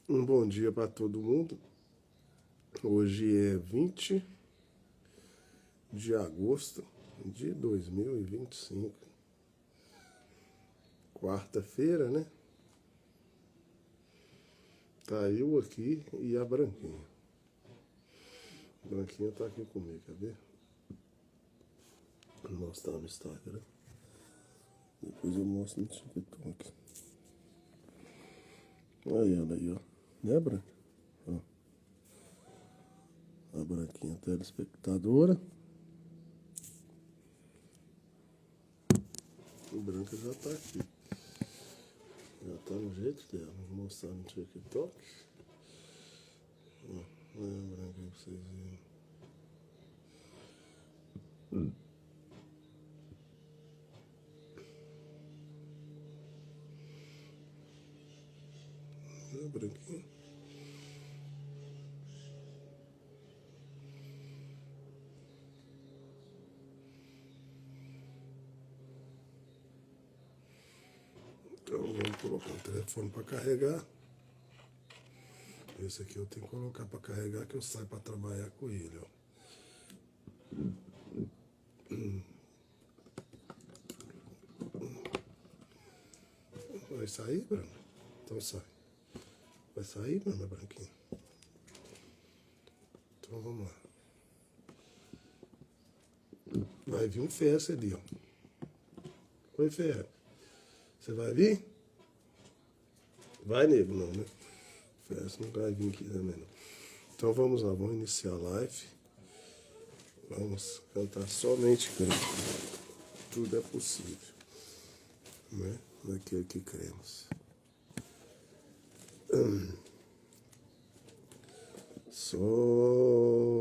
Um bom dia para todo mundo. Hoje é 20 de agosto de 2025. Quarta-feira, né? Tá eu aqui e a Branquinha. A Branquinha tá aqui comigo, quer ver? Vou mostrar no Instagram. Depois eu mostro no TikTok. Olha ela aí, ó. Né, Branca? Ó. A Branquinha telespectadora. A Branca já tá aqui. Já tá no jeito dela. Vou mostrar no TikTok. Ó, olha a Branca aí pra vocês verem. Olha a Branquinha. Então vamos colocar o telefone para carregar. Esse aqui eu tenho que colocar para carregar que eu saio para trabalhar com ele, ó. Vai sair, Brana? Então sai. Vai sair, Brana Branquinha? Então vamos lá. Vai vir um Festa ali, ó. Oi, Fé. Você vai vir? Vai, nego, não, né? Festa não vai vir aqui também, não. Então vamos lá, vamos iniciar a live. Vamos cantar somente crendo. Tudo é possível, né? Naquele que cremos. Somente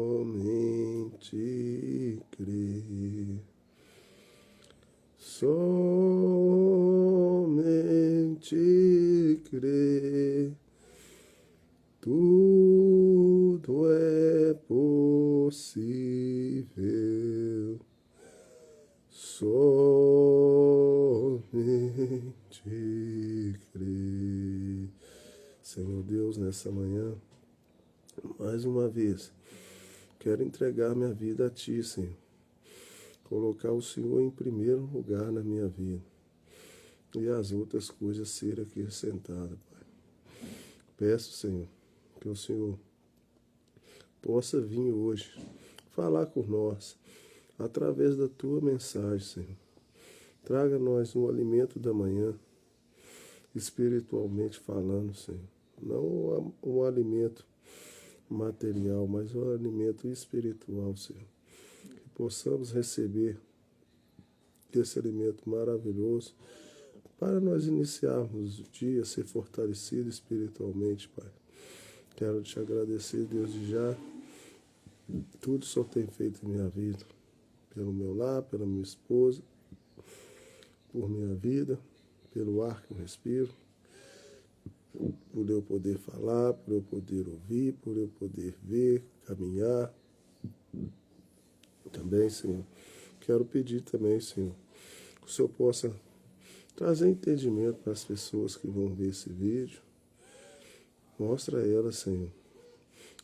crer. Somente crer. Tudo é possível. Somente crer. Senhor Deus, nessa manhã, mais uma vez, quero entregar minha vida a Ti, Senhor. Colocar o Senhor em primeiro lugar na minha vida. E as outras coisas serem acrescentadas, Pai. Peço, Senhor, que o Senhor possa vir hoje falar com nós através da Tua mensagem, Senhor. Traga a nós um alimento da manhã, espiritualmente falando, Senhor. Não um alimento material, mas um alimento espiritual, Senhor. Que possamos receber esse alimento maravilhoso para nós iniciarmos o dia, ser fortalecido espiritualmente, Pai. Quero te agradecer, Deus, de já. Tudo só tem feito em minha vida. Pelo meu lar, pela minha esposa, por minha vida, pelo ar que eu respiro, por eu poder falar, por eu poder ouvir, por eu poder ver, caminhar. Também, Senhor, quero pedir também, Senhor, que o Senhor possa trazer entendimento para as pessoas que vão ver esse vídeo. Mostra a elas, Senhor,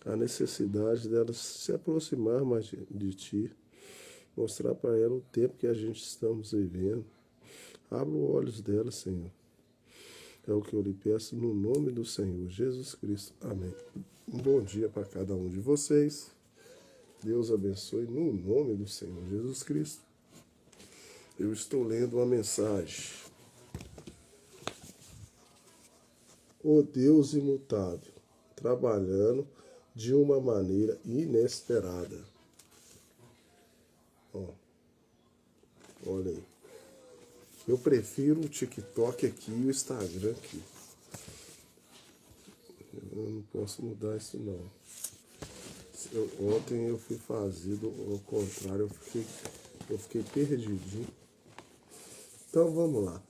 a necessidade delas se aproximar mais de Ti. Mostrar para elas o tempo que a gente estamos vivendo. Abra os olhos delas, Senhor. É o que eu lhe peço no nome do Senhor Jesus Cristo. Amém. Um bom dia para cada um de vocês. Deus abençoe no nome do Senhor Jesus Cristo. Eu estou lendo uma mensagem. O Deus imutável, trabalhando de uma maneira inesperada. Olha aí. Eu prefiro o TikTok aqui e o Instagram aqui. Eu não posso mudar isso não. Ontem eu fui fazer ao contrário, eu fiquei perdidinho. Então vamos lá.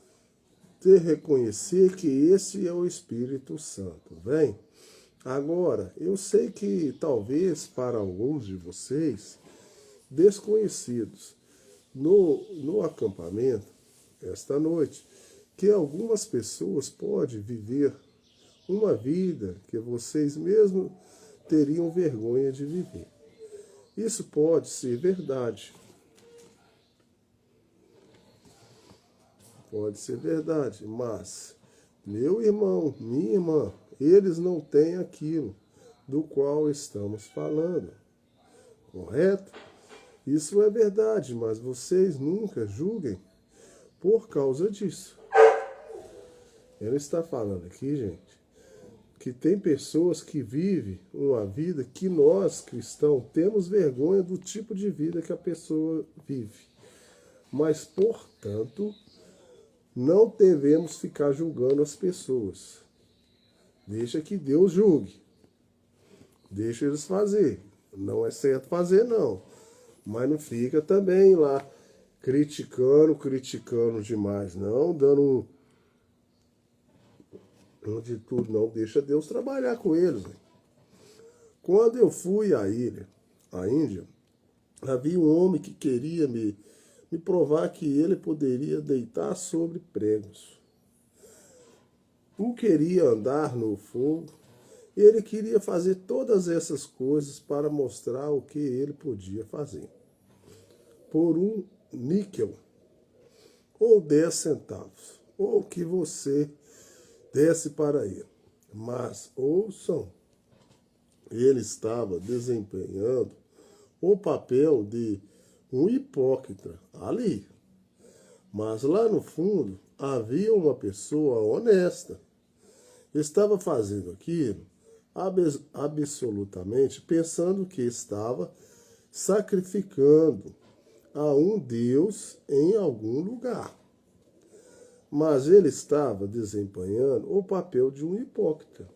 Reconhecer que esse é o Espírito Santo, vem? Agora, eu sei que talvez para alguns de vocês, desconhecidos, no acampamento, esta noite, que algumas pessoas podem viver uma vida que vocês mesmos teriam vergonha de viver. Isso pode ser verdade. Pode ser verdade, mas meu irmão, minha irmã, eles não têm aquilo do qual estamos falando. Correto? Isso é verdade, mas vocês nunca julguem por causa disso. Ele está falando aqui, gente, que tem pessoas que vivem uma vida que nós, cristãos, temos vergonha do tipo de vida que a pessoa vive. Mas, portanto, não devemos ficar julgando as pessoas. Deixa que Deus julgue. Deixa eles fazer. Não é certo fazer, não. Mas não fica também lá criticando demais, não, dando de tudo, não. Deixa Deus trabalhar com eles. Né? Quando eu fui à Índia, havia um homem que queria me provar que ele poderia deitar sobre pregos. Um queria andar no fogo, ele queria fazer todas essas coisas para mostrar o que ele podia fazer. Por um níquel, ou 10 centavos, ou o que você desse para ele. Mas, ouçam, ele estava desempenhando o papel de um hipócrita ali. Mas lá no fundo havia uma pessoa honesta. Estava fazendo aquilo absolutamente pensando que estava sacrificando a um Deus em algum lugar. Mas ele estava desempenhando o papel de um hipócrita.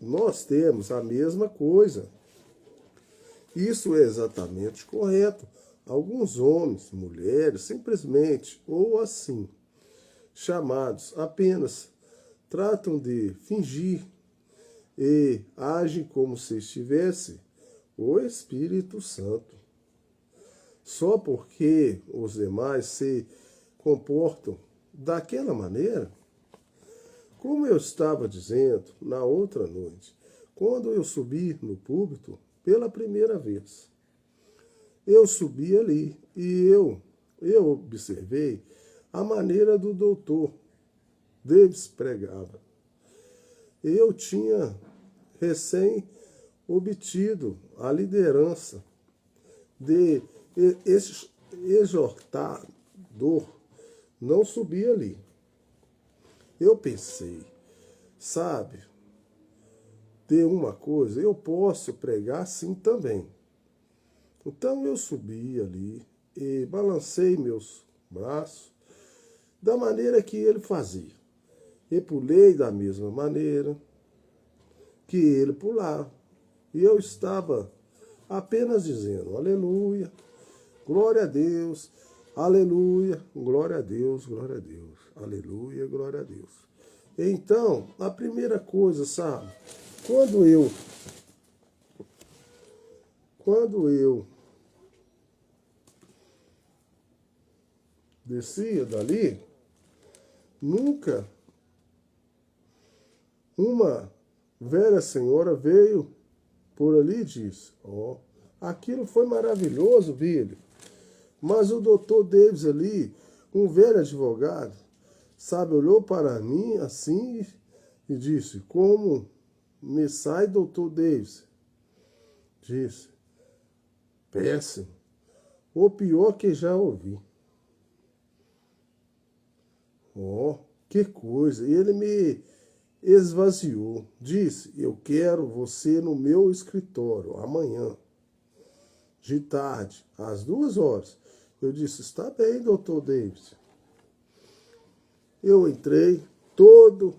Nós temos a mesma coisa. Isso é exatamente correto. Alguns homens, mulheres, simplesmente, ou assim, chamados apenas, tratam de fingir e agem como se estivesse o Espírito Santo. Só porque os demais se comportam daquela maneira, como eu estava dizendo na outra noite, quando eu subi no púlpito pela primeira vez. Eu subi ali e eu observei a maneira do doutor Davis pregava. Eu tinha recém obtido a liderança de exortador. Não subi ali. Eu pensei, sabe, de uma coisa, eu posso pregar assim também. Então eu subi ali e balancei meus braços da maneira que ele fazia. E pulei da mesma maneira que ele pulava. E eu estava apenas dizendo, aleluia, glória a Deus, aleluia, glória a Deus, glória a Deus, aleluia, glória a Deus. Então, a primeira coisa, sabe, quando eu descia dali, nunca uma velha senhora veio por ali e disse, aquilo foi maravilhoso, Billy. Mas o doutor Davis ali, um velho advogado, sabe, olhou para mim assim e disse, como me sai, doutor Davis? Disse, péssimo, o pior que já ouvi. Que coisa. E ele me esvaziou. Disse, eu quero você no meu escritório amanhã, de tarde, às 2h. Eu disse, está bem, doutor Davis. Eu entrei todo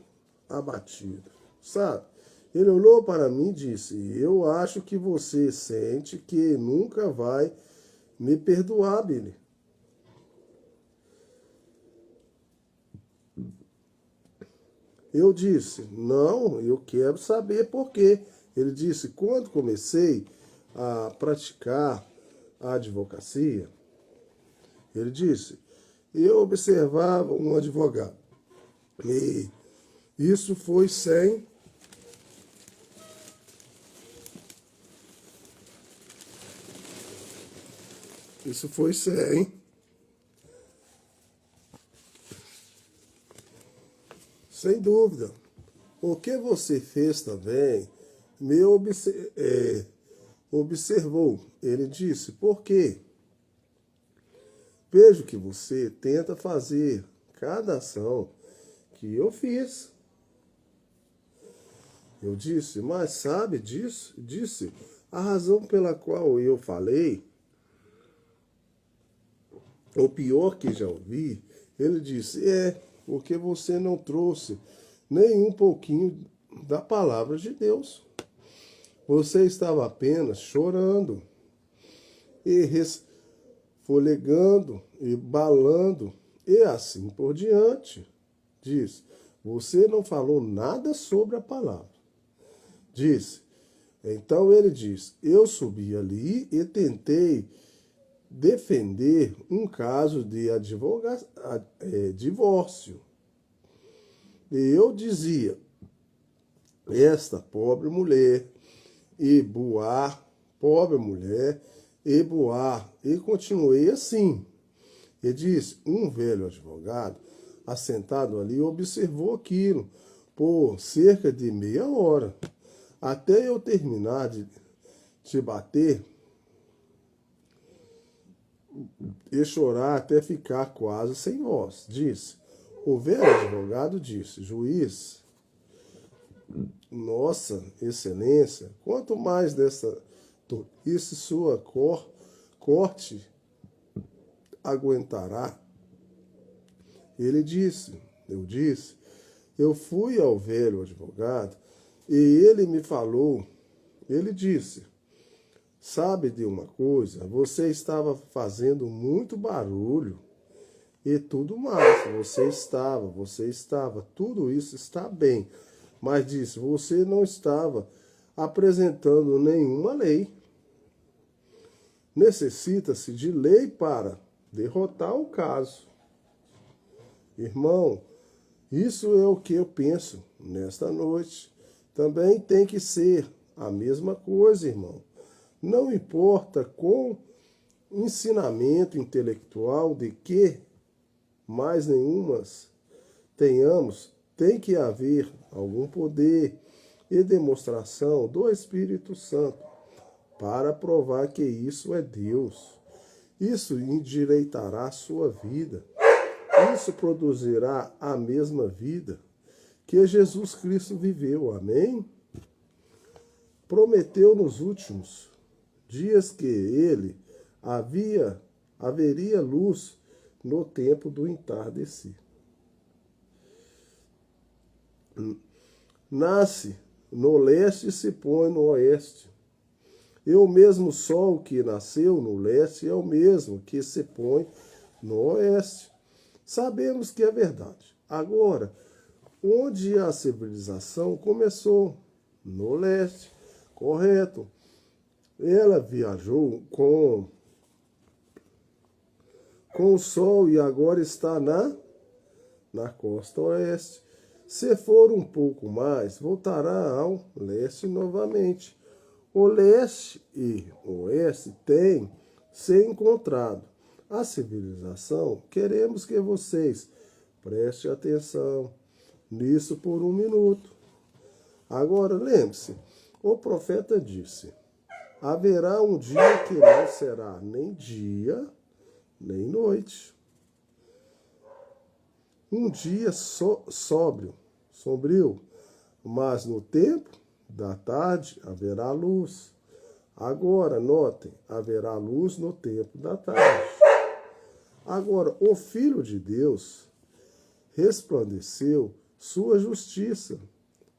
abatido, sabe? Ele olhou para mim e disse, eu acho que você sente que nunca vai me perdoar, Billy. Eu disse, não, eu quero saber por quê. Ele disse, quando comecei a praticar a advocacia, ele disse, eu observava um advogado e Isso foi sem Isso foi sem dúvida. O que você fez também observou. Ele disse, por quê? Vejo que você tenta fazer cada ação que eu fiz. Eu disse, mas sabe disso? Disse, a razão pela qual eu falei, o pior que já ouvi, ele disse, porque você não trouxe nem um pouquinho da palavra de Deus. Você estava apenas chorando e resfolegando e balando e assim por diante. Diz, você não falou nada sobre a palavra. Disse, então ele diz, eu subi ali e tentei defender um caso de divórcio. E eu dizia, esta pobre mulher, pobre mulher, e continuei assim. E disse, um velho advogado, assentado ali, observou aquilo por cerca de meia hora, até eu terminar de bater e chorar até ficar quase sem voz. Disse, o velho advogado disse, juiz, nossa excelência, quanto mais dessa tolice sua corte aguentará? Eu fui ao velho advogado e ele me falou, ele disse, sabe de uma coisa, você estava fazendo muito barulho e tudo mais, você estava, tudo isso está bem, mas disse, você não estava apresentando nenhuma lei. Necessita-se de lei para derrotar o caso. Irmão, isso é o que eu penso nesta noite. Também tem que ser a mesma coisa, irmão. Não importa com ensinamento intelectual de que mais nenhumas tenhamos, tem que haver algum poder e demonstração do Espírito Santo para provar que isso é Deus. Isso endireitará a sua vida. Isso produzirá a mesma vida que Jesus Cristo viveu. Amém? Prometeu nos últimos dias que ele haveria luz no tempo do entardecer. Nasce no leste e se põe no oeste. E o mesmo sol que nasceu no leste é o mesmo que se põe no oeste. Sabemos que é verdade. Agora, onde a civilização começou? No leste, correto. Ela viajou com o sol e agora está na costa oeste. Se for um pouco mais, voltará ao leste novamente. O leste e o oeste têm se encontrado. A civilização, queremos que vocês prestem atenção nisso por um minuto. Agora, lembre-se, o profeta disse, haverá um dia que não será nem dia, nem noite. Um dia sombrio, mas no tempo da tarde haverá luz. Agora, notem, haverá luz no tempo da tarde. Agora, o Filho de Deus resplandeceu sua justiça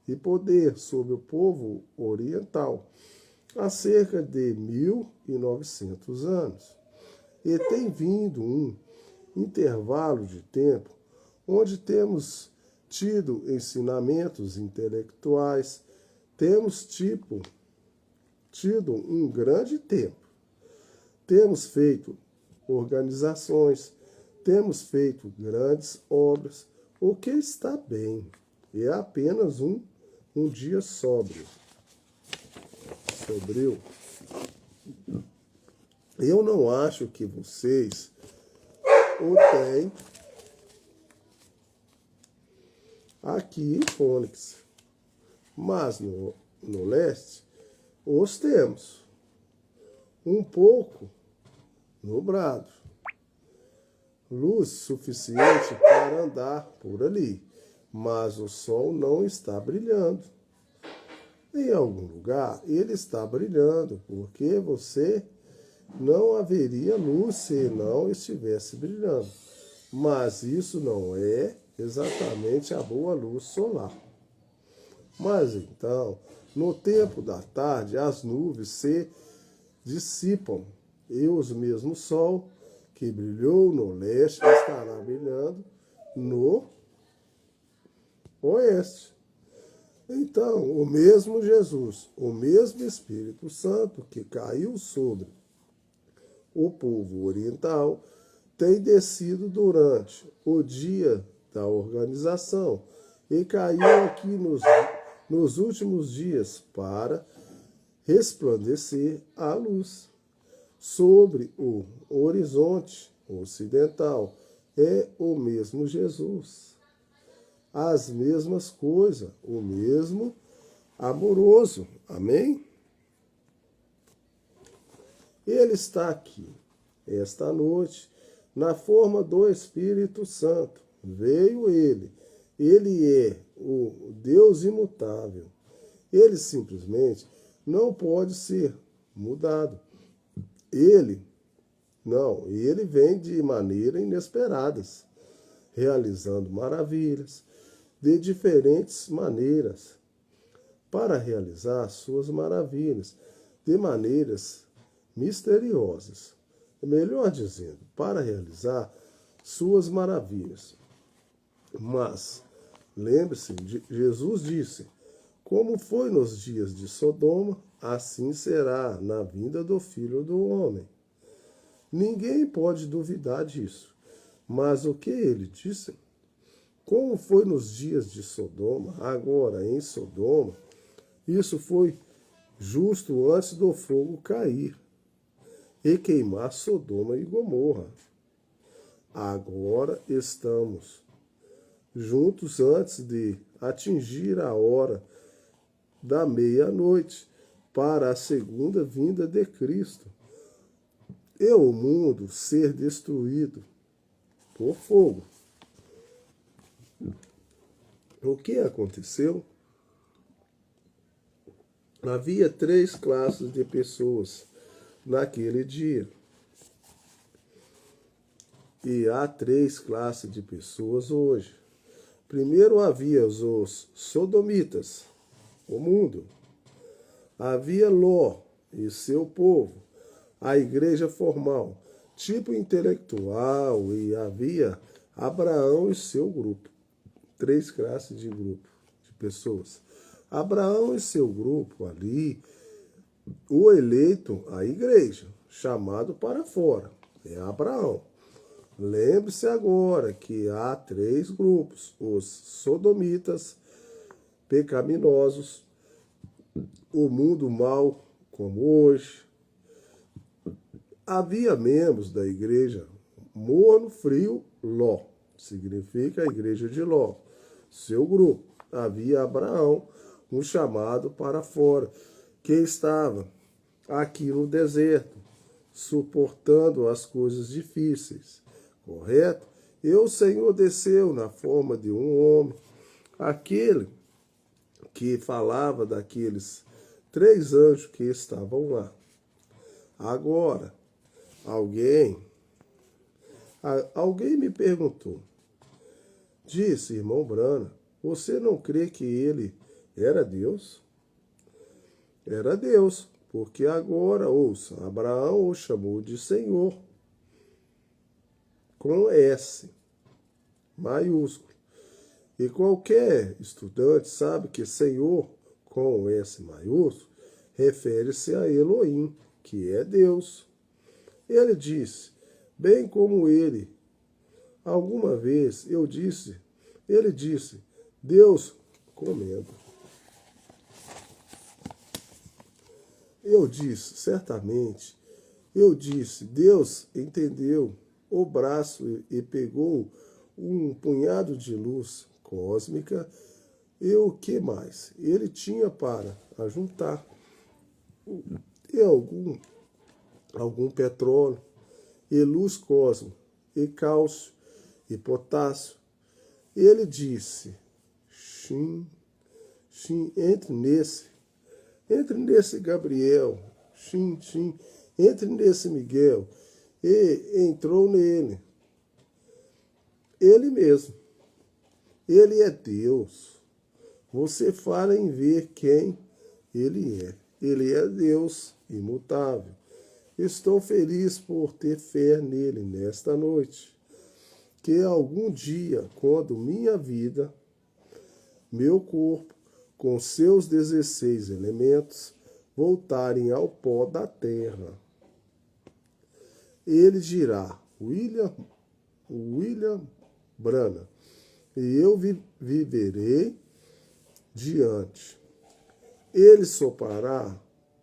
e poder sobre o povo oriental há cerca de 1900 anos. E tem vindo um intervalo de tempo onde temos tido ensinamentos intelectuais, temos tido um grande tempo. Temos feito organizações, temos feito grandes obras, o que está bem. É apenas um dia sóbrio. Sobreu. Eu não acho que vocês o têm aqui em Fônix, mas no leste os temos um pouco nublado, luz suficiente para andar por ali, mas o sol não está brilhando. Em algum lugar ele está brilhando, porque você não haveria luz se não estivesse brilhando. Mas isso não é exatamente a boa luz solar. Mas então, no tempo da tarde, as nuvens se dissipam e o mesmo sol que brilhou no leste estará brilhando no oeste. Então, o mesmo Jesus, o mesmo Espírito Santo que caiu sobre o povo oriental, tem descido durante o dia da organização e caiu aqui nos últimos dias para resplandecer a luz sobre o horizonte ocidental. É o mesmo Jesus. As mesmas coisas, o mesmo amoroso. Amém? Ele está aqui, esta noite, na forma do Espírito Santo. Veio ele. Ele é o Deus imutável. Ele simplesmente não pode ser mudado. Ele vem de maneira inesperadas, realizando maravilhas de diferentes maneiras, para realizar suas maravilhas de maneiras misteriosas. Melhor dizendo, para realizar suas maravilhas. Mas, lembre-se, Jesus disse, como foi nos dias de Sodoma, assim será na vinda do Filho do Homem. Ninguém pode duvidar disso. Mas o que ele disse? Como foi nos dias de Sodoma, agora em Sodoma, isso foi justo antes do fogo cair e queimar Sodoma e Gomorra. Agora estamos juntos antes de atingir a hora da meia-noite para a segunda vinda de Cristo e o mundo ser destruído por fogo. O que aconteceu? Havia 3 classes de pessoas naquele dia. E há 3 classes de pessoas hoje. Primeiro havia os sodomitas, o mundo. Havia Ló e seu povo, a igreja formal, tipo intelectual, e havia Abraão e seu grupo. 3 classes de grupo de pessoas. Abraão e seu grupo ali, o eleito, a igreja, chamado para fora, é Abraão. Lembre-se agora que há 3 grupos, os sodomitas, pecaminosos, o mundo mau como hoje. Havia membros da igreja morno, frio, Ló, significa a igreja de Ló, seu grupo. Havia Abraão, um chamado para fora, que estava aqui no deserto, suportando as coisas difíceis, correto? E o Senhor desceu na forma de um homem, aquele que falava daqueles 3 anjos que estavam lá. Agora, alguém me perguntou, disse, irmão Brana, você não crê que ele era Deus? Era Deus, porque agora, ouça, Abraão o chamou de Senhor, com S maiúsculo. E qualquer estudante sabe que Senhor, com S maiúsculo, refere-se a Elohim, que é Deus. Ele disse, bem como ele, alguma vez ele disse, Deus comendo. Eu disse, certamente, eu disse, Deus entendeu o braço e pegou um punhado de luz cósmica e o que mais? Ele tinha para ajuntar e algum petróleo e luz cósmica e cálcio e potássio. Ele disse, Xim, entre nesse Gabriel, entre nesse Miguel, e entrou nele. Ele mesmo. Ele é Deus. Você fala em ver quem ele é. Ele é Deus imutável. Estou feliz por ter fé nele nesta noite. Que algum dia, quando minha vida, meu corpo, com seus 16 elementos, voltarem ao pó da terra, ele dirá, William Branham, e eu viverei diante. Ele soprará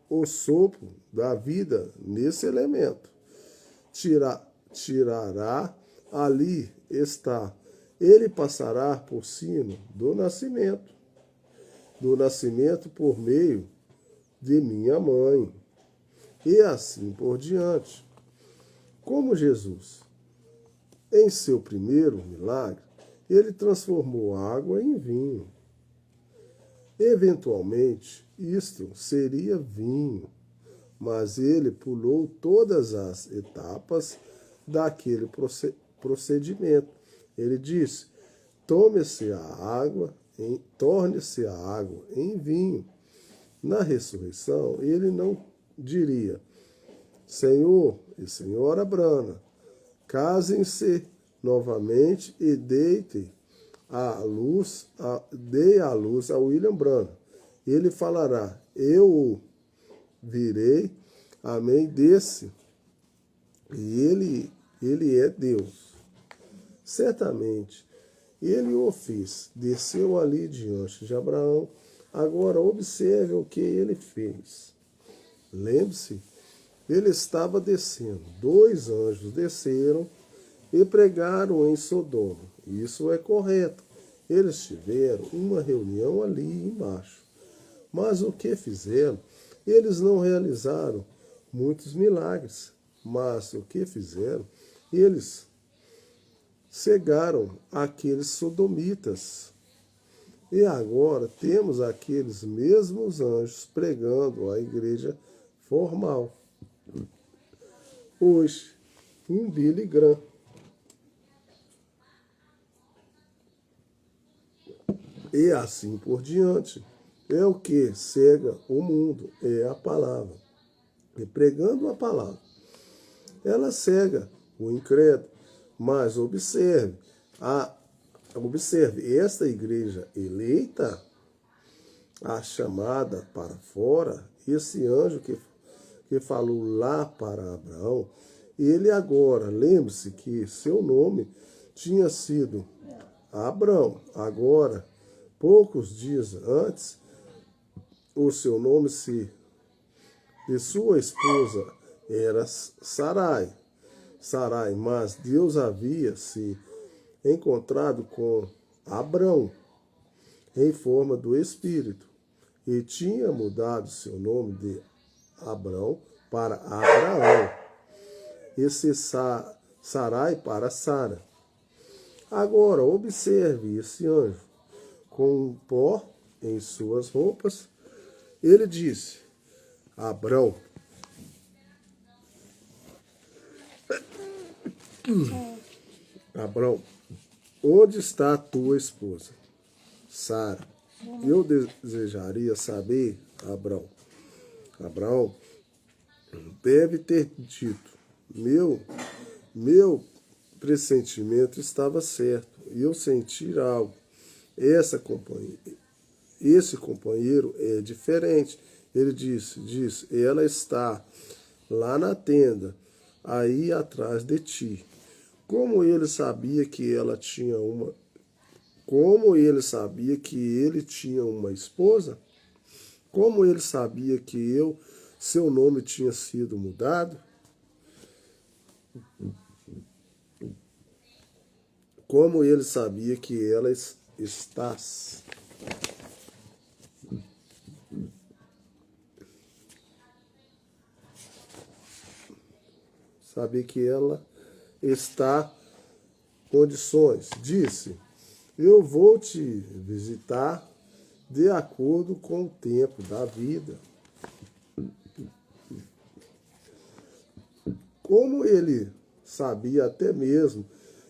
o sopro da vida nesse elemento. Tirará, ali está. Ele passará por cima do nascimento por meio de minha mãe, e assim por diante. Como Jesus, em seu primeiro milagre, ele transformou água em vinho. Eventualmente, isto seria vinho, mas ele pulou todas as etapas daquele procedimento. Ele disse, torne-se a água em vinho. Na ressurreição, ele não diria, Senhor e Senhora Branham, casem-se novamente e dê a luz a William Branham. Ele falará, eu o virei, amém, desse, e ele é Deus. Certamente, ele o fez, desceu ali diante de Abraão. Agora observe o que ele fez. Lembre-se, ele estava descendo. 2 anjos desceram e pregaram em Sodoma. Isso é correto. Eles tiveram uma reunião ali embaixo. Mas o que fizeram? Eles não realizaram muitos milagres. Mas o que fizeram? Eles cegaram aqueles sodomitas. E agora temos aqueles mesmos anjos pregando a igreja formal. Hoje, um Billy Graham. E assim por diante. É o que cega o mundo, é a palavra. E pregando a palavra, ela cega o incrédulo. Mas observe, esta igreja eleita, a chamada para fora, esse anjo que falou lá para Abraão, ele agora, lembre-se que seu nome tinha sido Abraão. Agora, poucos dias antes, o seu nome de sua esposa era Sarai, mas Deus havia se encontrado com Abrão em forma do Espírito e tinha mudado seu nome de Abrão para Abraão, esse Sarai para Sara. Agora, observe esse anjo com um pó em suas roupas. Ele disse, Abrão, onde está a tua esposa, Sara? Eu desejaria saber, Abraão deve ter dito, meu pressentimento estava certo, e eu senti algo. Esse companheiro é diferente. Ele disse, ela está lá na tenda, aí atrás de ti. Como ele sabia que ela tinha uma Como ele sabia que ele tinha uma esposa? Como ele sabia que seu nome tinha sido mudado? Como ele sabia que ela está? Sabia que ela está em condições. Disse: eu vou te visitar de acordo com o tempo da vida. Como ele sabia até mesmo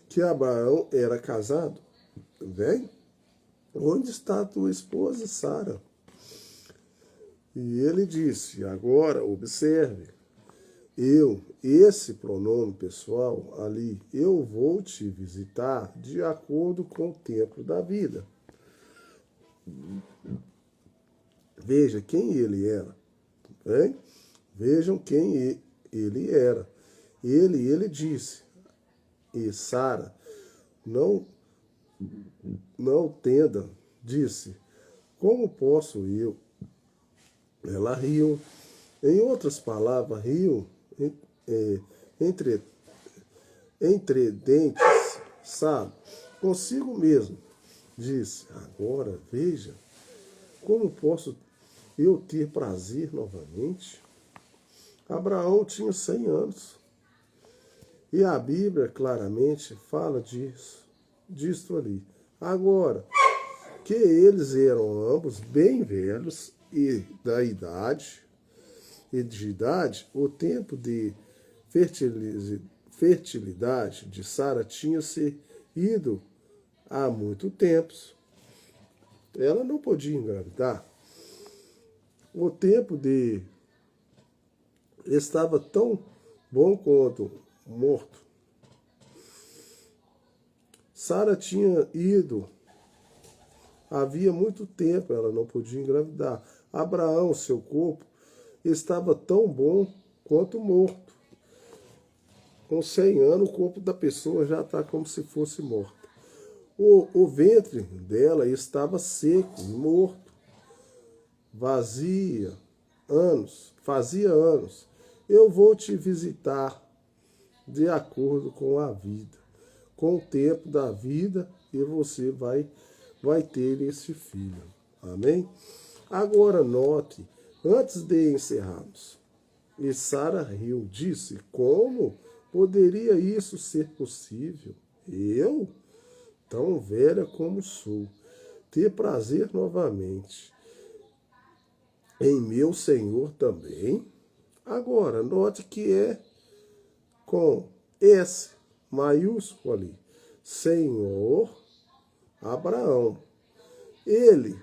que Abraão era casado? Vem, onde está tua esposa Sara? E ele disse: agora observe, esse pronome pessoal ali, eu vou te visitar de acordo com o tempo da vida. Veja quem ele era. Hein? Vejam quem ele era. Ele disse, e Sara, não tenda, disse, como posso eu? Ela riu. Em outras palavras, riu entre dentes, sabe? Consigo mesmo. Disse, agora veja, como posso eu ter prazer novamente? Abraão tinha 100 anos. E a Bíblia claramente fala disso ali. Agora, que eles eram ambos bem velhos e de idade, o tempo de fertilidade de Sara tinha se ido há muito tempo. Ela não podia engravidar. O tempo estava tão bom quanto morto. Sara tinha ido havia muito tempo, ela não podia engravidar. Abraão, seu corpo, estava tão bom quanto morto. Com 100 anos, o corpo da pessoa já está como se fosse morto. O ventre dela estava seco e morto. Fazia anos. Eu vou te visitar de acordo com a vida, com o tempo da vida, e você vai ter esse filho. Amém? Agora note, antes de encerrarmos, e Sara riu, disse, como poderia isso ser possível? Eu, tão velha como sou, ter prazer novamente em meu Senhor também? Agora, note que é com S maiúsculo ali, Senhor Abraão. Ele,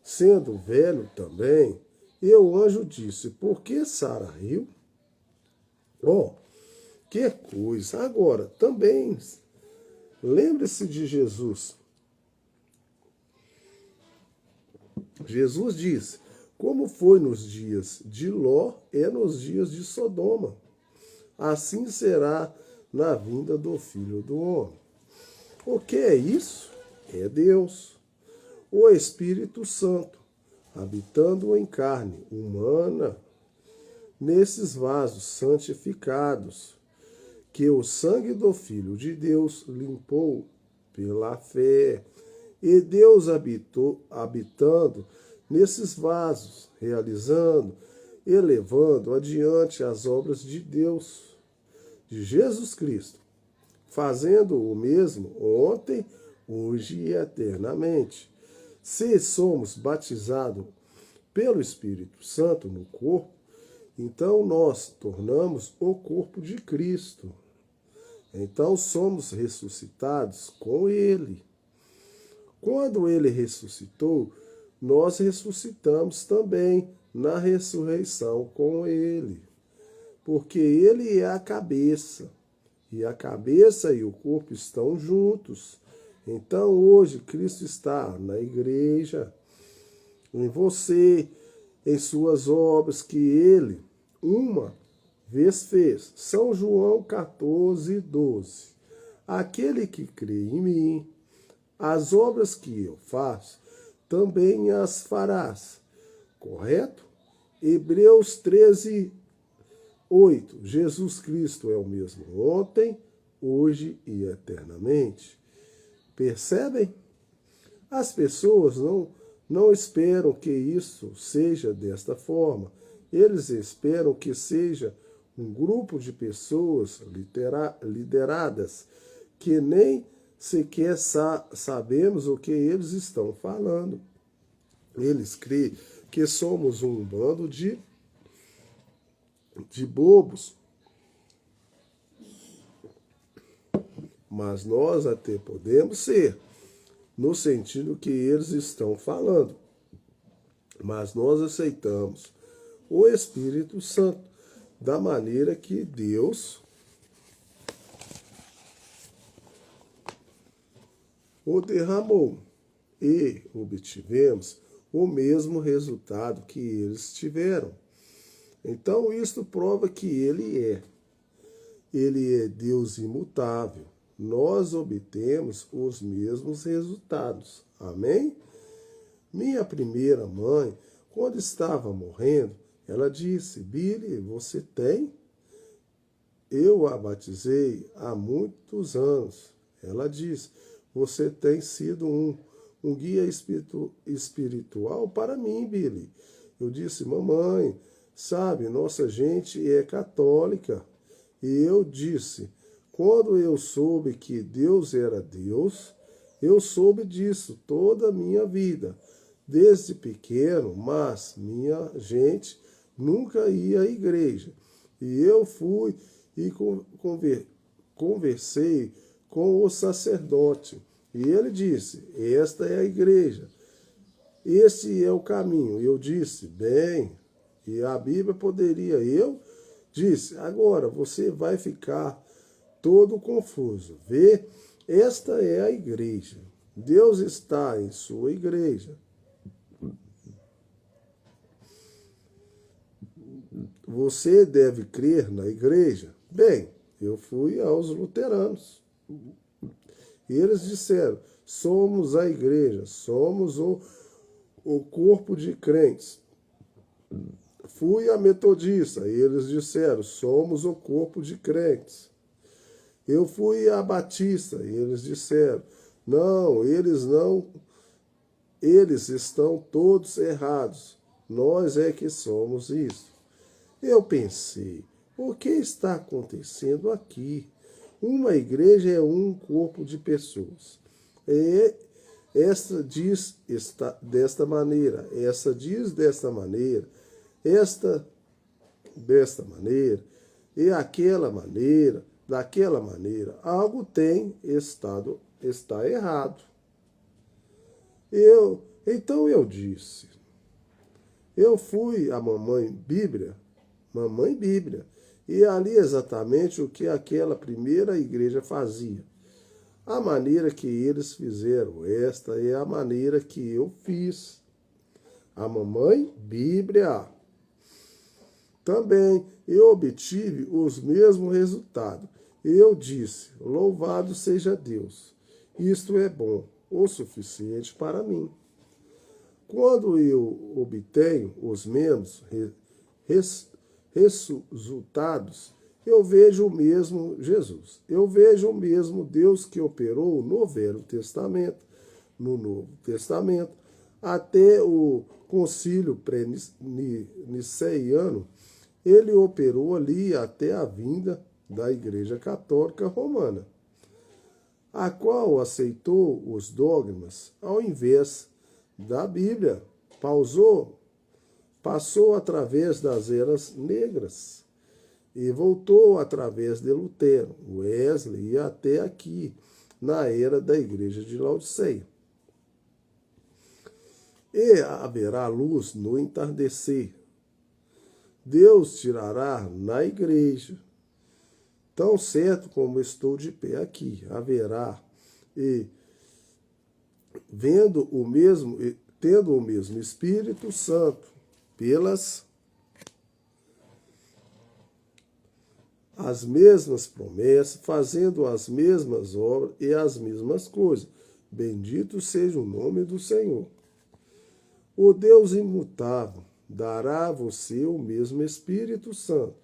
sendo velho também, e o anjo disse, por que Sara riu? Que coisa! Agora, também, lembre-se de Jesus. Jesus disse, como foi nos dias de Ló, é nos dias de Sodoma. Assim será na vinda do Filho do Homem. O que é isso? É Deus, o Espírito Santo, habitando em carne humana, nesses vasos santificados, que o sangue do Filho de Deus limpou pela fé. E Deus habitando nesses vasos, realizando e levando adiante as obras de Deus, de Jesus Cristo, fazendo o mesmo ontem, hoje e eternamente. Se somos batizados pelo Espírito Santo no corpo, então nós tornamos o corpo de Cristo. Então somos ressuscitados com Ele. Quando Ele ressuscitou, nós ressuscitamos também na ressurreição com Ele. Porque Ele é a cabeça. E a cabeça e o corpo estão juntos. Então hoje Cristo está na igreja, em você, em suas obras que Ele uma vez fez. São João 14, 12. Aquele que crê em mim, as obras que eu faço, também as farás. Correto? Hebreus 13, 8. Jesus Cristo é o mesmo ontem, hoje e eternamente. Percebem? As pessoas não esperam que isso seja desta forma. Eles esperam que seja um grupo de pessoas lideradas que nem sequer sabemos o que eles estão falando. Eles creem que somos um bando de bobos. Mas nós até podemos ser, no sentido que eles estão falando. Mas nós aceitamos o Espírito Santo da maneira que Deus o derramou e obtivemos o mesmo resultado que eles tiveram. Então, isto prova que Ele é Deus imutável. Nós obtemos os mesmos resultados. Amém? Minha primeira mãe, quando estava morrendo, ela disse: Billy, você tem? Eu a batizei há muitos anos. Ela disse: você tem sido um guia espiritual para mim, Billy. Eu disse: mamãe, sabe, nossa gente é católica. E eu disse: quando eu soube que Deus era Deus, eu soube disso toda a minha vida, desde pequeno, mas minha gente nunca ia à igreja. E eu fui e conversei com o sacerdote. E ele disse: esta é a igreja, esse é o caminho. Eu disse: bem, e a Bíblia poderia. Eu disse: agora você vai ficar todo confuso. Vê, esta é a igreja. Deus está em sua igreja. Você deve crer na igreja? Bem, eu fui aos luteranos. E eles disseram: somos a igreja, somos o corpo de crentes. Fui a metodista, e eles disseram: somos o corpo de crentes. Eu fui a batista, e eles disseram: não, eles estão todos errados. Nós é que somos isso. Eu pensei: o que está acontecendo aqui? Uma igreja é um corpo de pessoas. E esta diz desta maneira, essa diz desta maneira, esta desta maneira, e aquela maneira, daquela maneira. Algo está errado. Então eu disse, eu fui a mamãe Bíblia, e ali exatamente o que aquela primeira igreja fazia. A maneira que eles fizeram, esta é a maneira que eu fiz. A mamãe Bíblia. Também eu obtive os mesmos resultados. Eu disse: louvado seja Deus. Isto é bom, o suficiente para mim. Quando eu obtenho os mesmos resultados, eu vejo o mesmo Jesus. Eu vejo o mesmo Deus que operou no Velho Testamento, no Novo Testamento, até o concílio pré-niceiano. Ele operou ali até a vinda da Igreja Católica Romana, a qual aceitou os dogmas ao invés da Bíblia. Passou através das eras negras e voltou através de Lutero, Wesley e até aqui, na era da Igreja de Laodiceia. E haverá luz no entardecer. Deus tirará na igreja. Tão certo como estou de pé aqui, haverá e tendo o mesmo Espírito Santo, as mesmas promessas, fazendo as mesmas obras e as mesmas coisas. Bendito seja o nome do Senhor. O Deus imutável dará a você o mesmo Espírito Santo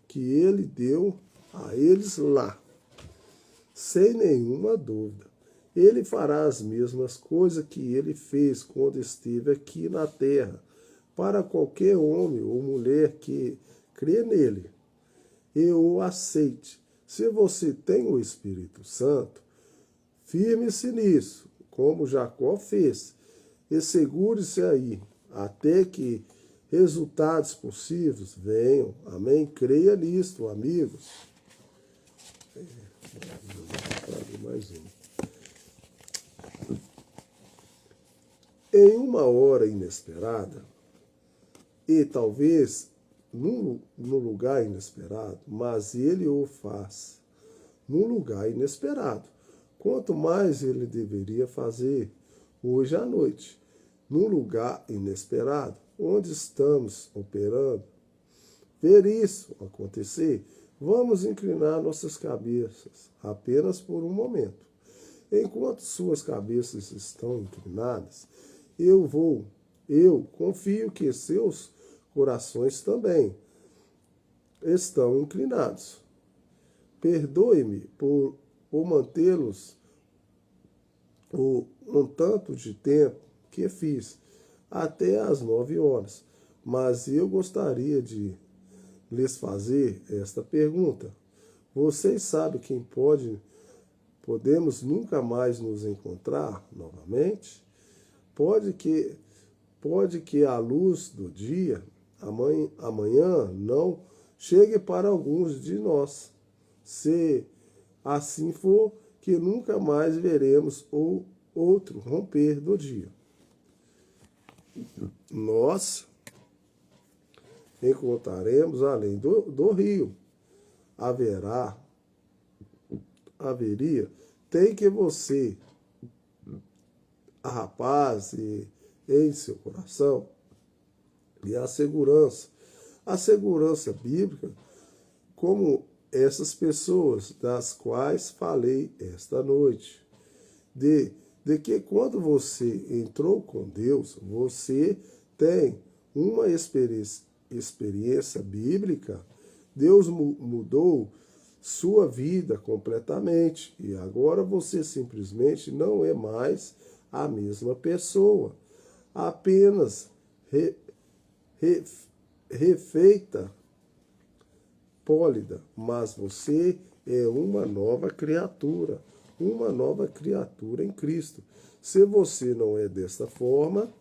que ele deu a eles lá, sem nenhuma dúvida. Ele fará as mesmas coisas que ele fez quando esteve aqui na terra, para qualquer homem ou mulher que crê nele e o aceite. Se você tem o Espírito Santo, firme-se nisso, como Jacó fez, e segure-se aí, até que resultados possíveis venham. Amém? Creia nisto, amigos. Mais um. Em uma hora inesperada, e talvez no lugar inesperado, mas ele o faz num lugar inesperado. Quanto mais ele deveria fazer hoje à noite, num lugar inesperado, onde estamos operando. Ver isso acontecer, vamos inclinar nossas cabeças apenas por um momento. Enquanto suas cabeças estão inclinadas, eu confio que seus corações também estão inclinados. Perdoe-me por mantê-los um tanto de tempo que fiz, até às 9 horas. Mas eu gostaria de lhes fazer esta pergunta. Vocês sabem quem podemos nunca mais nos encontrar novamente? Pode que a luz do dia, amanhã, não chegue para alguns de nós. Se assim for, que nunca mais veremos o outro romper do dia. Nós encontraremos além do rio. Haveria, tem que você, a rapaz, em seu coração, e a segurança bíblica, como essas pessoas das quais falei esta noite, de que quando você entrou com Deus, você tem uma experiência bíblica. Deus mudou sua vida completamente e agora você simplesmente não é mais a mesma pessoa, apenas refeita, pólida, mas você é uma nova criatura em Cristo. Se você não é desta forma,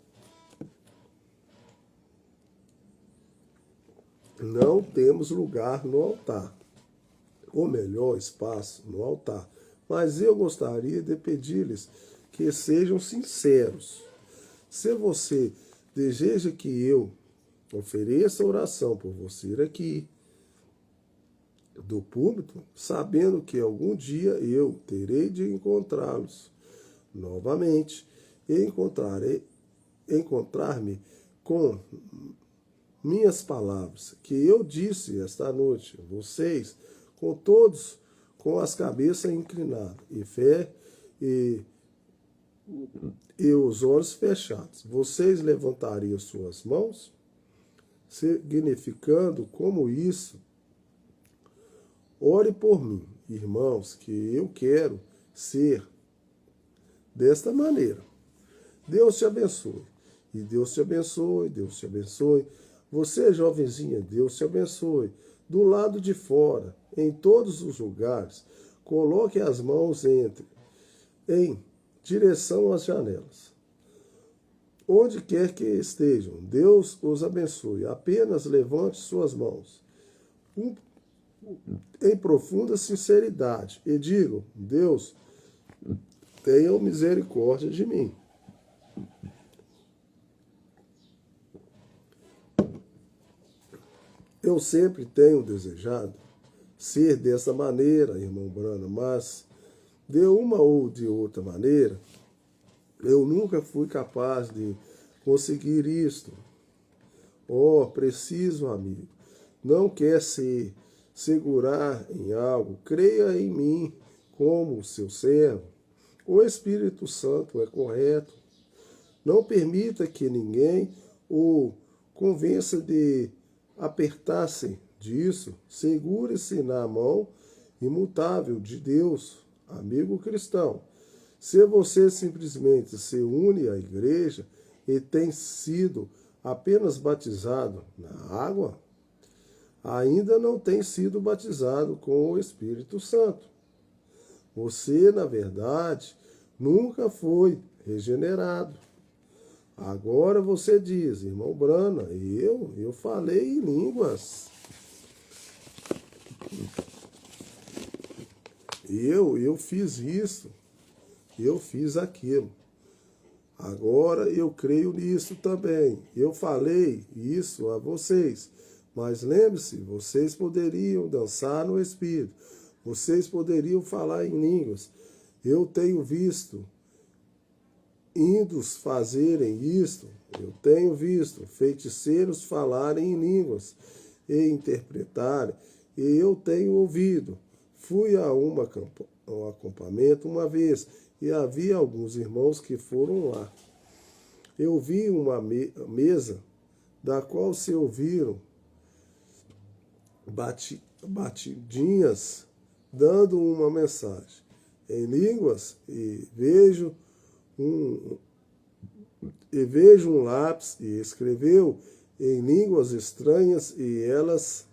não temos lugar no altar, ou melhor, espaço no altar. Mas eu gostaria de pedir-lhes que sejam sinceros. Se você deseja que eu ofereça oração por você aqui, do púlpito, sabendo que algum dia eu terei de encontrá-los novamente e encontrar-me com minhas palavras que eu disse esta noite, vocês, com todos com as cabeças inclinadas e fé e os olhos fechados. Vocês levantariam suas mãos, significando como isso. Ore por mim, irmãos, que eu quero ser desta maneira. Deus te abençoe. E Deus te abençoe, Deus te abençoe. Você, jovenzinha, Deus te abençoe. Do lado de fora, em todos os lugares, coloque as mãos em direção às janelas. Onde quer que estejam, Deus os abençoe. Apenas levante suas mãos em profunda sinceridade e digam: Deus, tenha misericórdia de mim. Eu sempre tenho desejado ser dessa maneira, irmão Brana, mas de uma ou de outra maneira, eu nunca fui capaz de conseguir isto. Oh, preciso, amigo, não quer se segurar em algo, creia em mim como seu servo, O Espírito Santo é correto. Não permita que ninguém o convença de apertar-se disso. Segure-se na mão imutável de Deus, amigo cristão. Se você simplesmente se une à igreja e tem sido apenas batizado na água, ainda não tem sido batizado com o Espírito Santo. Você, na verdade, nunca foi regenerado. Agora você diz, irmão Brana, eu falei em línguas. Eu fiz isso. Eu fiz aquilo. Agora eu creio nisso também. Eu falei isso a vocês. Mas lembre-se, vocês poderiam dançar no Espírito. Vocês poderiam falar em línguas. Eu tenho visto índios fazerem isto. Eu tenho visto feiticeiros falarem em línguas e interpretarem. E eu tenho ouvido. Fui a um acampamento uma vez e havia alguns irmãos que foram lá. Eu vi uma mesa da qual se ouviram batidinhas dando uma mensagem em línguas e vejo um lápis e escreveu em línguas estranhas e elas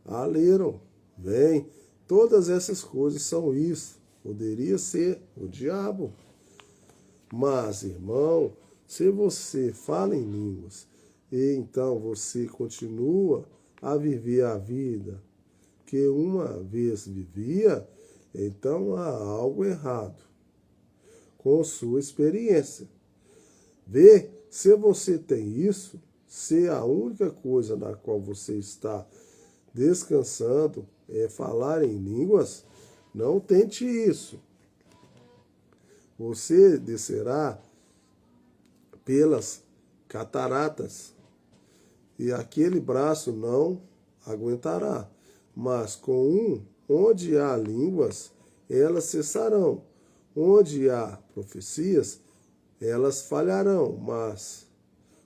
a leram. Bem, todas essas coisas são isso. Poderia ser o diabo. Mas, irmão, se você fala em línguas e então você continua a viver a vida que uma vez vivia, então há algo errado com sua experiência. Vê se você tem isso, se a única coisa na qual você está descansando é falar em línguas, não tente isso. Você descerá pelas cataratas e aquele braço não aguentará. Mas com onde há línguas, elas cessarão. Onde há profecias, elas falharão. Mas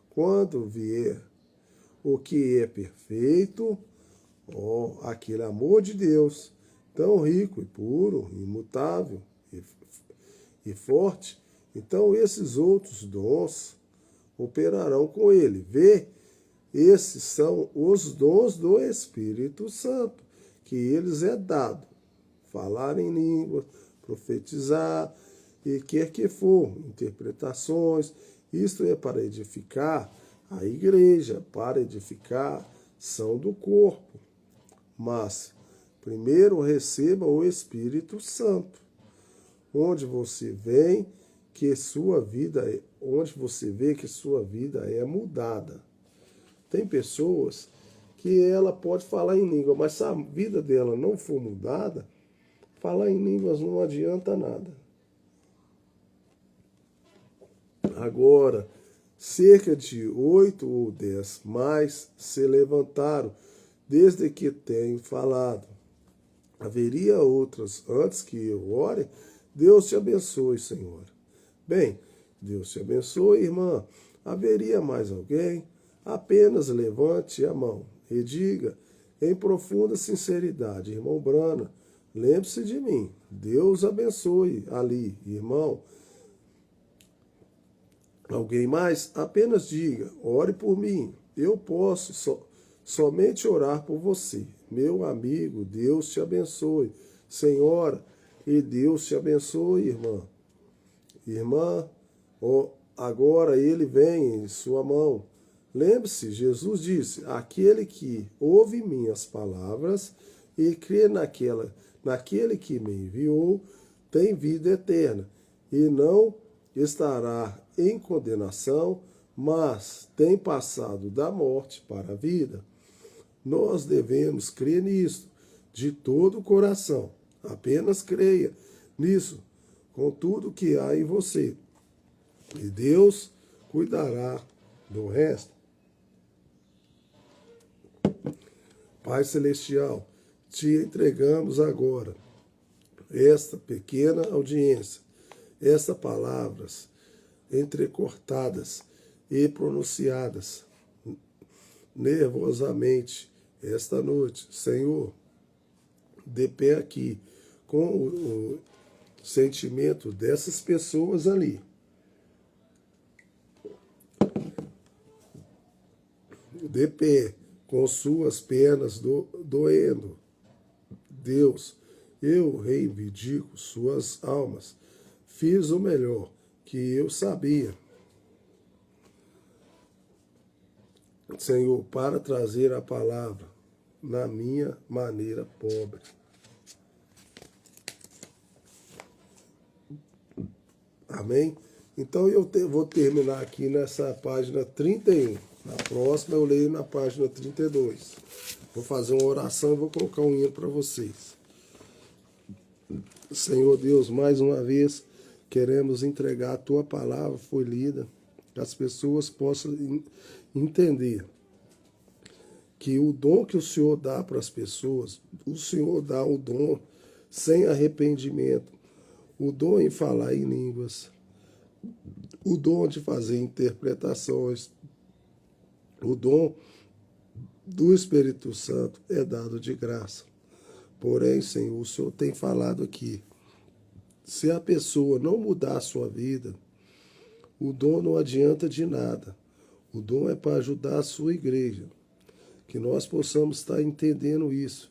quando vier o que é perfeito, aquele amor de Deus, tão rico e puro, imutável e forte, então esses outros dons operarão com ele. Vê, esses são os dons do Espírito Santo, que eles é dado. Falar em línguas, profetizar, e quer que for, interpretações. Isto é para edificar a igreja, para edificar são do corpo. Mas primeiro receba o Espírito Santo, onde você vê que sua vida é mudada. Tem pessoas que ela pode falar em língua, mas se a vida dela não for mudada, falar em línguas não adianta nada. Agora, cerca de 8 ou 10 mais se levantaram desde que tenho falado. Haveria outras antes que eu ore? Deus te abençoe, Senhor. Bem, Deus te abençoe, irmã. Haveria mais alguém? Apenas levante a mão e diga em profunda sinceridade, irmão Brana, lembre-se de mim. Deus abençoe ali, irmão. Alguém mais? Apenas diga, ore por mim. Eu posso somente orar por você. Meu amigo, Deus te abençoe. Senhora, e Deus te abençoe, irmã. Irmã, agora ele vem em sua mão. Lembre-se, Jesus disse, aquele que ouve minhas palavras e crê naquele que me enviou, tem vida eterna, e não estará em condenação, mas tem passado da morte para a vida. Nós devemos crer nisso de todo o coração. Apenas creia nisso com tudo que há em você. E Deus cuidará do resto. Pai Celestial, te entregamos agora esta pequena audiência. estas palavras entrecortadas e pronunciadas nervosamente esta noite. Senhor, de pé aqui, com o sentimento dessas pessoas ali. De pé, com suas pernas doendo. Deus, eu reivindico suas almas. Fiz o melhor que eu sabia, Senhor, para trazer a palavra na minha maneira pobre. Amém? Então eu vou terminar aqui nessa página 31. Na próxima eu leio na página 32. Vou fazer uma oração e vou colocar um hino para vocês. Senhor Deus, mais uma vez queremos entregar a tua palavra, foi lida, que as pessoas possam entender que o dom que o Senhor dá para as pessoas, o Senhor dá o dom sem arrependimento, o dom em falar em línguas, o dom de fazer interpretações, o dom do Espírito Santo é dado de graça. Porém, Senhor, o Senhor tem falado aqui, se a pessoa não mudar a sua vida, o dom não adianta de nada. O dom é para ajudar a sua igreja. Que nós possamos estar entendendo isso,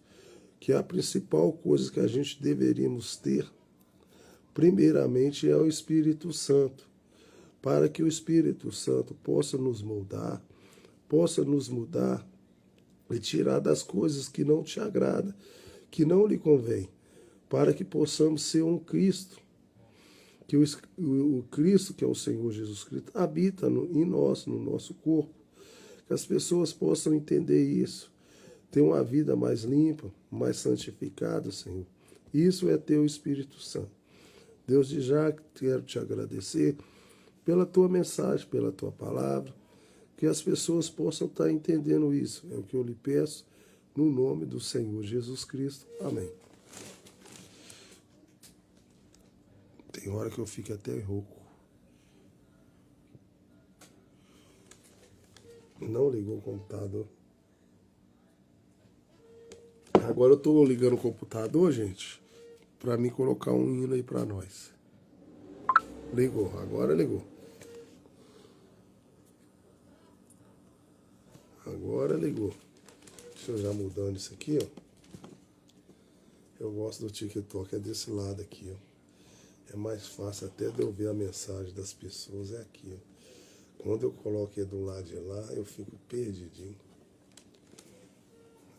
que a principal coisa que a gente deveríamos ter, primeiramente, é o Espírito Santo, para que o Espírito Santo possa nos moldar, possa nos mudar e tirar das coisas que não te agradam, que não lhe convém, para que possamos ser um Cristo, que o Cristo, que é o Senhor Jesus Cristo, habita em nós, no nosso corpo, que as pessoas possam entender isso, ter uma vida mais limpa, mais santificada, Senhor. Isso é ter o Espírito Santo. Deus, de já quero te agradecer pela tua mensagem, pela tua palavra, que as pessoas possam estar entendendo isso. É o que eu lhe peço, no nome do Senhor Jesus Cristo. Amém. Tem hora que eu fico até rouco. Não ligou o computador. Agora eu estou ligando o computador, gente, para mim colocar um hino aí para nós. Ligou, agora ligou. Agora ligou. Deixa eu já mudando isso aqui, ó. Eu gosto do TikTok, é desse lado aqui, ó. É mais fácil até de eu ver a mensagem das pessoas, é aqui, ó. Quando eu coloco ele do lado de lá, eu fico perdidinho.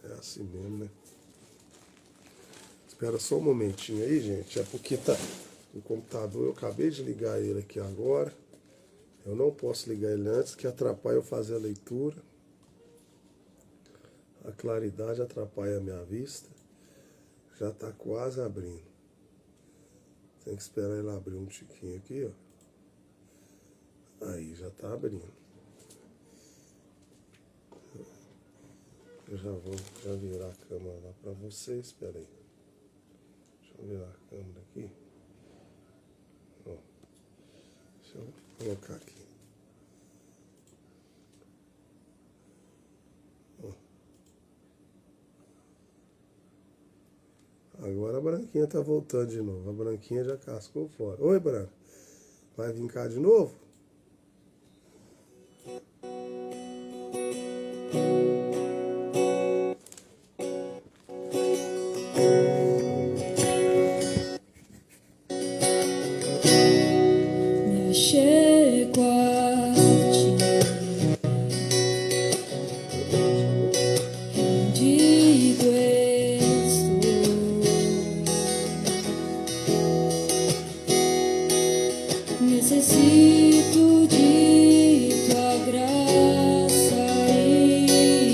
É assim mesmo, né? Espera só um momentinho aí, gente. É porque tá o computador, eu acabei de ligar ele aqui agora. Eu não posso ligar ele antes, que atrapalha eu fazer a leitura. A claridade atrapalha a minha vista. Já está quase abrindo. Tem que esperar ele abrir um tiquinho aqui, ó. Aí, já está abrindo. Eu já vou virar a câmera lá para vocês. Espera aí. Deixa eu virar a câmera aqui. Ó. Deixa eu colocar aqui. Ó. Agora a branquinha tá voltando de novo. A branquinha já cascou fora. Oi, branca. Vai vir cá de novo? Necessito de tua graça e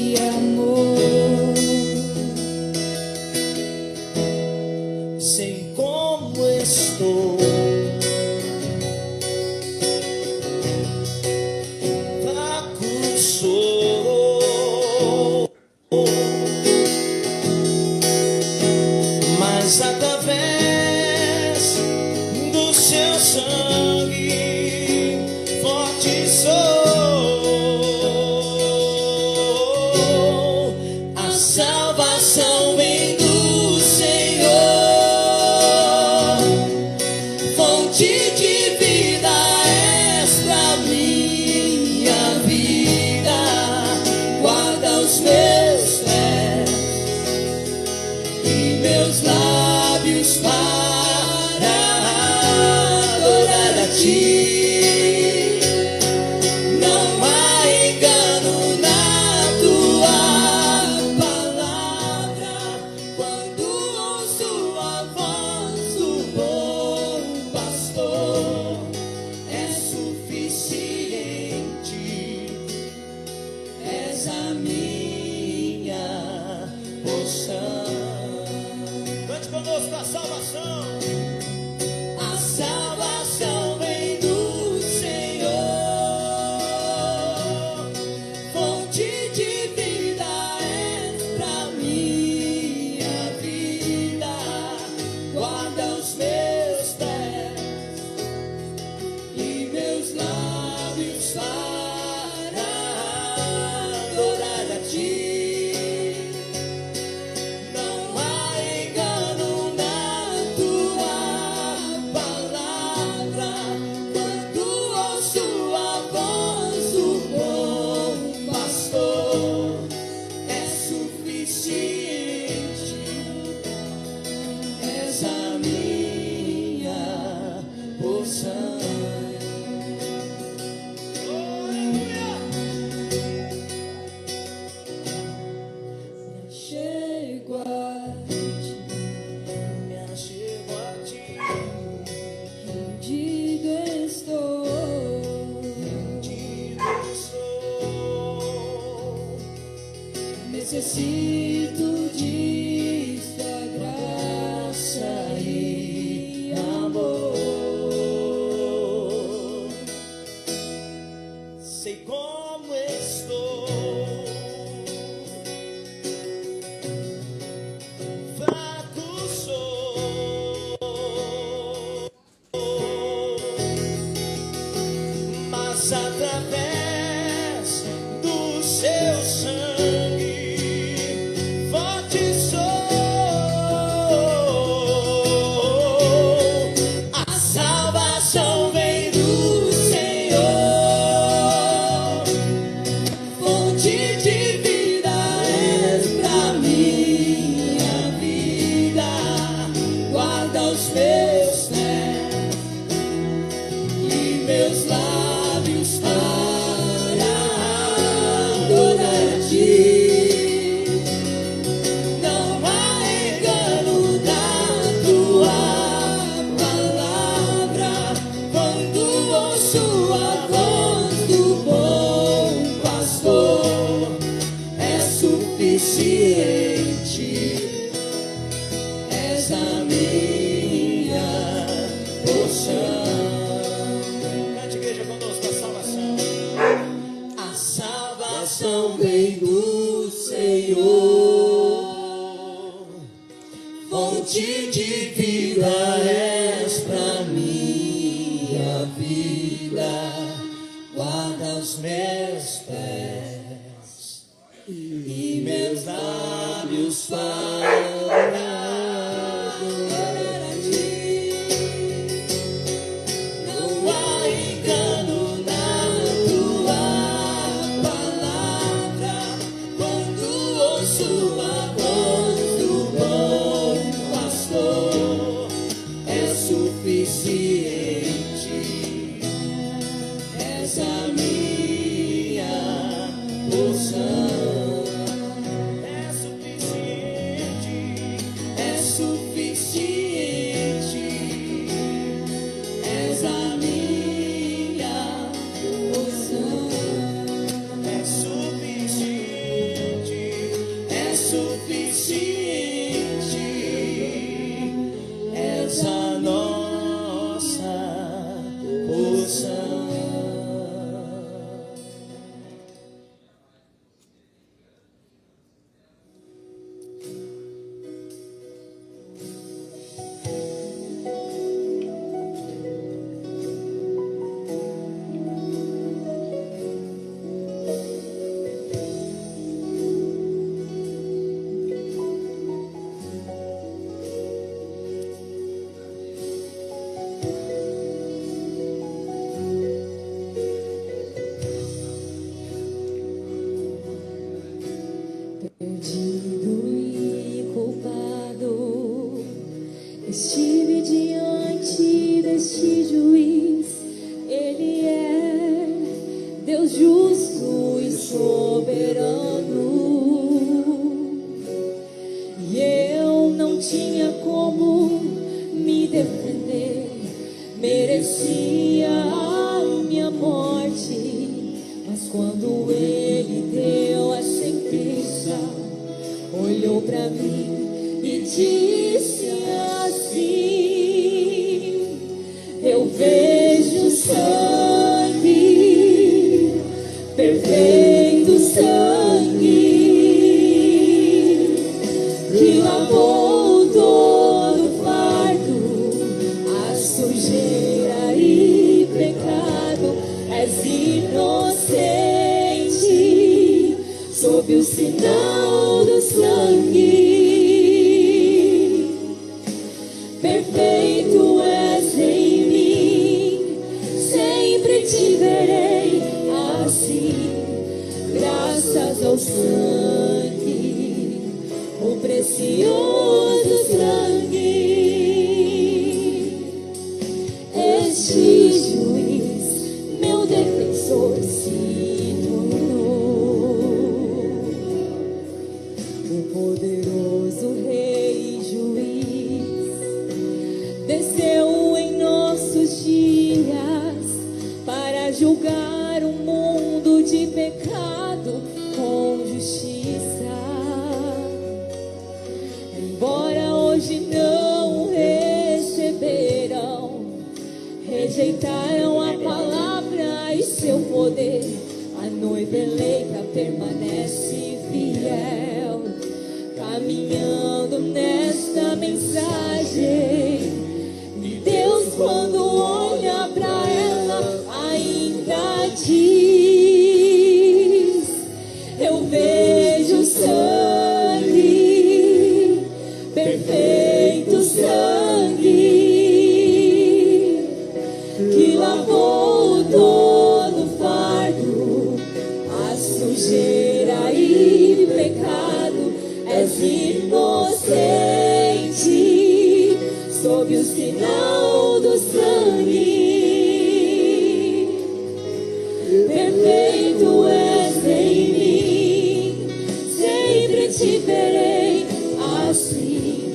adorar a ti. Não há engano na tua palavra. Quando ouço a voz do bom pastor, é suficiente. És a minha porção. Necessito disso, graça e amor. Sei como estou, fraco sou, mas através do seu sangue vem do Senhor, fonte de vida és pra minha vida, guarda os meus pés e meus lábios falam. Estive diante deste juiz, ele é Deus justo e soberano, e eu não tinha como me defender, merecia a minha morte, mas quando ele deu a sentença, olhou pra mim e disse assim: eu vejo sangue, perfeito sangue, que lavou todo o fardo, a sujeira e pecado. És inocente, sob o sinal do sangue. Perfeito és em mim, sempre te verei assim, graças ao sangue, o precioso sangue. Este juiz, meu defensor, se tornou o poderoso Rei Juiz. Desceu em nossos dias para julgar um mundo de pecado com justiça. Embora hoje não receberam, rejeitaram a palavra e seu poder, a noiva eleita permanece fiel, caminhando nesta mensagem. E Deus, quando olha pra ela, ainda diz: eu vejo sangue, perfeito sangue, que lavou todo o fardo, a sujeira e pecado. És inocente sob o sinal do sangue. Perfeito és em mim, sempre te verei assim,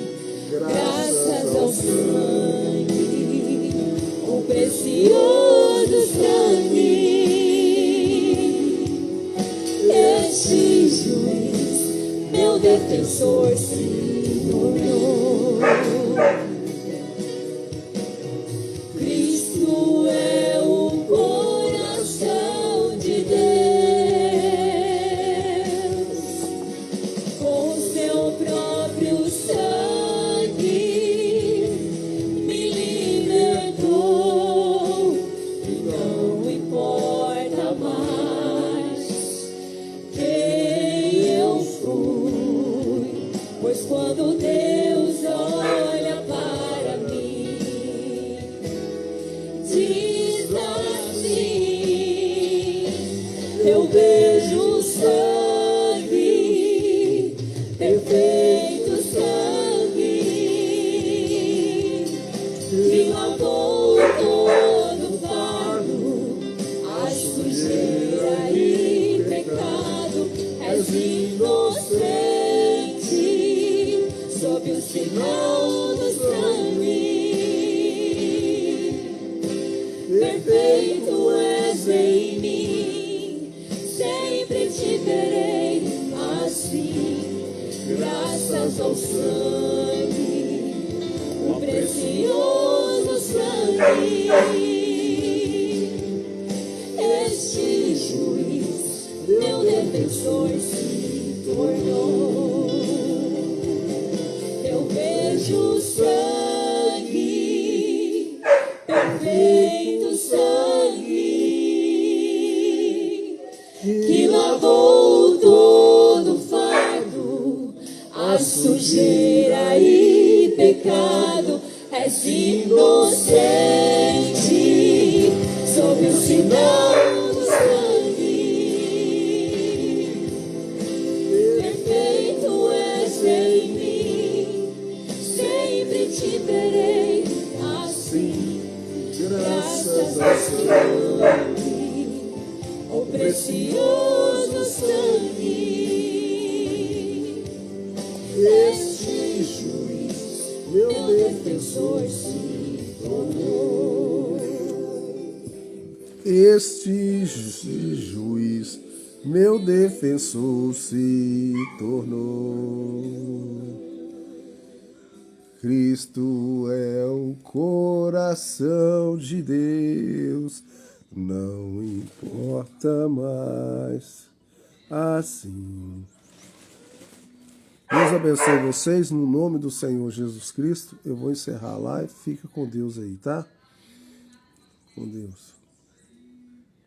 graças ao sangue, o precioso sangue. Este juiz, meu defensor, se tornou. Cristo é o coração de Deus, com seu próprio sangue me libertou, e não importa mais quem eu fui, pois quando Deus olha para mim, diz assim: eu vejo sangue, perfeito sangue, que lavou todo o fardo, a sujeira e pecado. És inocente sob o sinal do sangue. Perfeito és em mim, sempre te verei assim, graças ao sangue, o precioso sangue. Este juiz, meu defensor, se tornou. Eu vejo sangue, perfeito sangue, que lavou todo o fardo, a sujeira e pecado. És inocente sob o sinal do sangue. Perfeito és em mim, sempre te verei assim, graças ao sangue, o precioso sangue. Este juiz, meu defensor, se tornou. Este juiz, meu defensor, se tornou. Cristo é o coração de Deus, não importa mais assim. Deus abençoe vocês, no nome do Senhor Jesus Cristo. Eu vou encerrar a live, fica com Deus aí, tá? Com Deus.